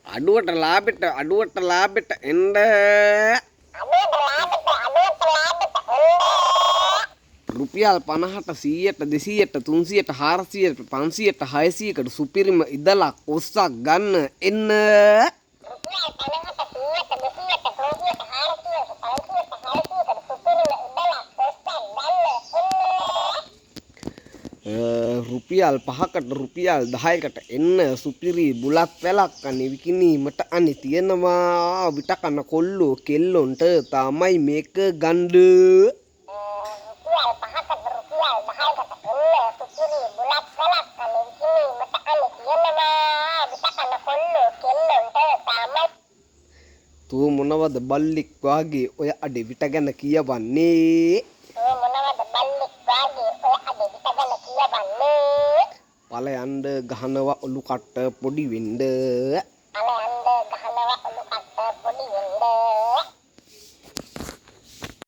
අඩුවට ලාබෙට එන්න රුපියල් 50ට 100ට 200ට 300ට 400ට 500ට 600කට සුපිරිම ඉදලක් ඔස්සක් ගන්න එන්න රුපියල් 5කට රුපියල් 10කට එන්න සුපිරි බුලත් වැලක් අනේ විකිණීමට අනේ තියෙනවා විට කන කොල්ලෝ කෙල්ලොන්ට තමයි මේක ගන්න තෝ මොනවද බල්ලෙක් වාගේ ඔය අඩේ විට ගැන කියවන්නේ පලයන්ඩ ගහනවා ඔලු කට්ට පොඩි වෙන්ඩ